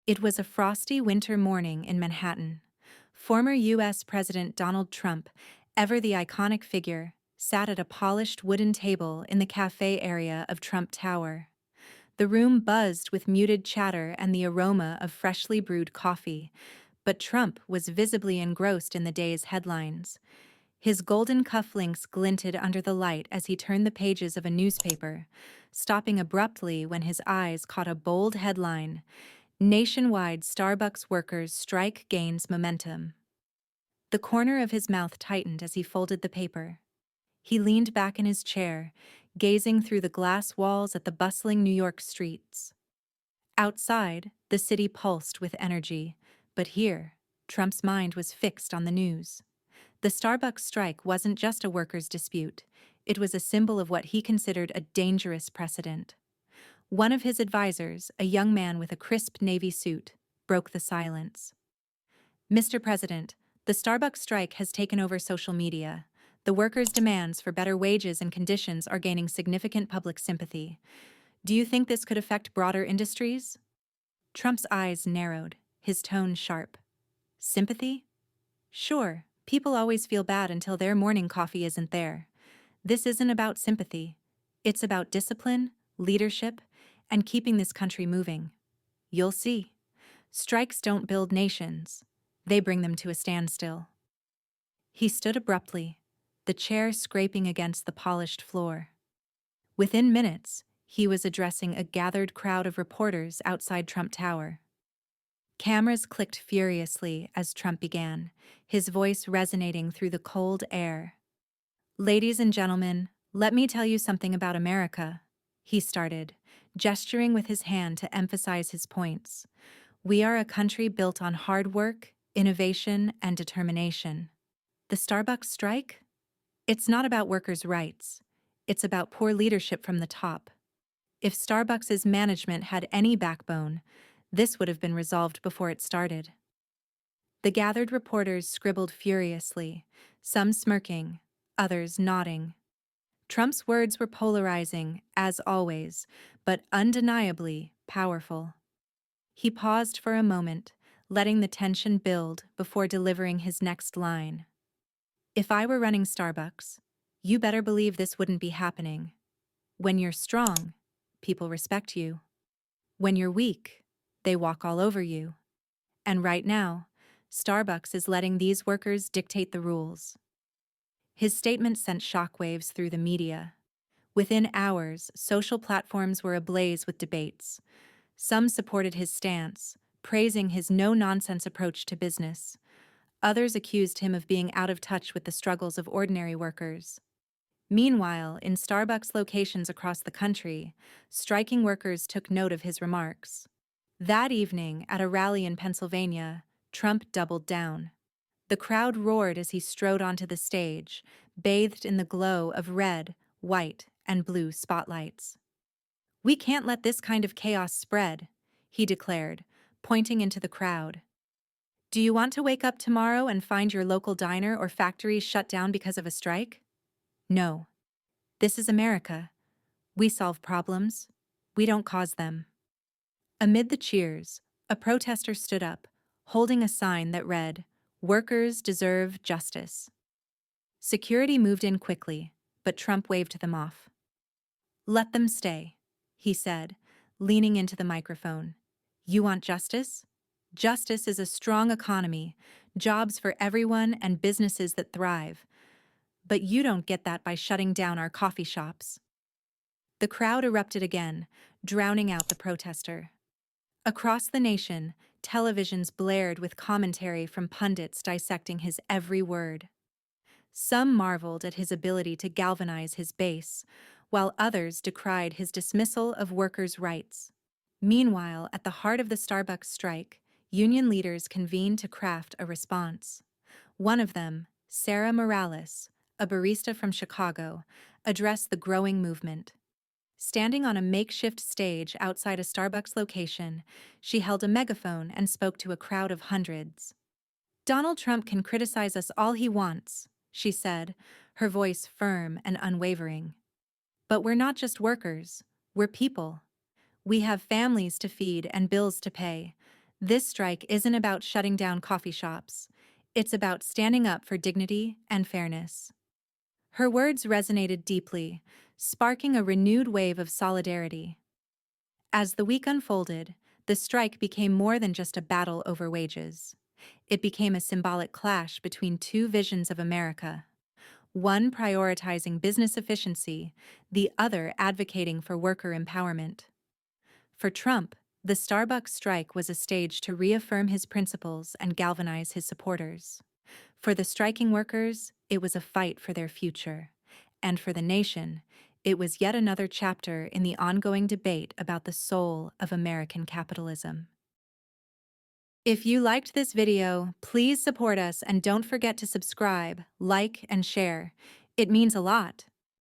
It was a frosty winter morning in Manhattan. Former U.S. President Donald Trump, ever the iconic figure, sat at a polished wooden table in the cafe area of Trump Tower. The room buzzed with muted chatter and the aroma of freshly brewed coffee, but Trump was visibly engrossed in the day's headlines. His golden cufflinks glinted under the light as he turned the pages of a newspaper, stopping abruptly when his eyes caught a bold headline: Nationwide Starbucks workers' strike gains momentum. The corner of his mouth tightened as he folded the paper. He leaned back in his chair, gazing through the glass walls at the bustling New York streets. Outside, the city pulsed with energy, but here, Trump's mind was fixed on the news. The Starbucks strike wasn't just a workers' dispute, it was a symbol of what he considered a dangerous precedent. One of his advisors, a young man with a crisp navy suit, broke the silence. Mr. President, the Starbucks strike has taken over social media. The workers' demands for better wages and conditions are gaining significant public sympathy. Do you think this could affect broader industries? Trump's eyes narrowed, his tone sharp. Sympathy? Sure, people always feel bad until their morning coffee isn't there. This isn't about sympathy. It's about discipline, leadership, and keeping this country moving. You'll see. Strikes don't build nations. They bring them to a standstill. He stood abruptly, the chair scraping against the polished floor. Within minutes, he was addressing a gathered crowd of reporters outside Trump Tower. Cameras clicked furiously as Trump began, his voice resonating through the cold air. Ladies and gentlemen, let me tell you something about America, he started, gesturing with his hand to emphasize his points. We are a country built on hard work, innovation, and determination. The Starbucks strike? It's not about workers' rights. It's about poor leadership from the top. If Starbucks' management had any backbone, this would have been resolved before it started. The gathered reporters scribbled furiously, some smirking, others nodding. Trump's words were polarizing, as always, but undeniably powerful. He paused for a moment, letting the tension build before delivering his next line. If I were running Starbucks, you better believe this wouldn't be happening. When you're strong, people respect you. When you're weak, they walk all over you. And right now, Starbucks is letting these workers dictate the rules. His statement sent shockwaves through the media. Within hours, social platforms were ablaze with debates. Some supported his stance, praising his no-nonsense approach to business. Others accused him of being out of touch with the struggles of ordinary workers. Meanwhile, in Starbucks locations across the country, striking workers took note of his remarks. That evening, at a rally in Pennsylvania, Trump doubled down. The crowd roared as he strode onto the stage, bathed in the glow of red, white, and blue spotlights. We can't let this kind of chaos spread, he declared, pointing into the crowd. Do you want to wake up tomorrow and find your local diner or factory shut down because of a strike? No. This is America. We solve problems. We don't cause them. Amid the cheers, a protester stood up, holding a sign that read, "Workers deserve justice." Security moved in quickly, but Trump waved them off. Let them stay, he said, leaning into the microphone. You want justice? Justice is a strong economy, jobs for everyone, and businesses that thrive. But you don't get that by shutting down our coffee shops. The crowd erupted again, drowning out the protester. Across the nation, televisions blared with commentary from pundits dissecting his every word. Some marveled at his ability to galvanize his base, while others decried his dismissal of workers' rights. Meanwhile, at the heart of the Starbucks strike, union leaders convened to craft a response. One of them, Sarah Morales, a barista from Chicago, addressed the growing movement. Standing on a makeshift stage outside a Starbucks location, she held a megaphone and spoke to a crowd of hundreds. Donald Trump can criticize us all he wants, she said, her voice firm and unwavering. But we're not just workers, we're people. We have families to feed and bills to pay. This strike isn't about shutting down coffee shops. It's about standing up for dignity and fairness. Her words resonated deeply, sparking a renewed wave of solidarity. As the week unfolded, the strike became more than just a battle over wages. It became a symbolic clash between two visions of America, one prioritizing business efficiency, the other advocating for worker empowerment. For Trump, the Starbucks strike was a stage to reaffirm his principles and galvanize his supporters. For the striking workers, it was a fight for their future. And for the nation, it was yet another chapter in the ongoing debate about the soul of American capitalism. If you liked this video, please support us and don't forget to subscribe, like, and share. It means a lot.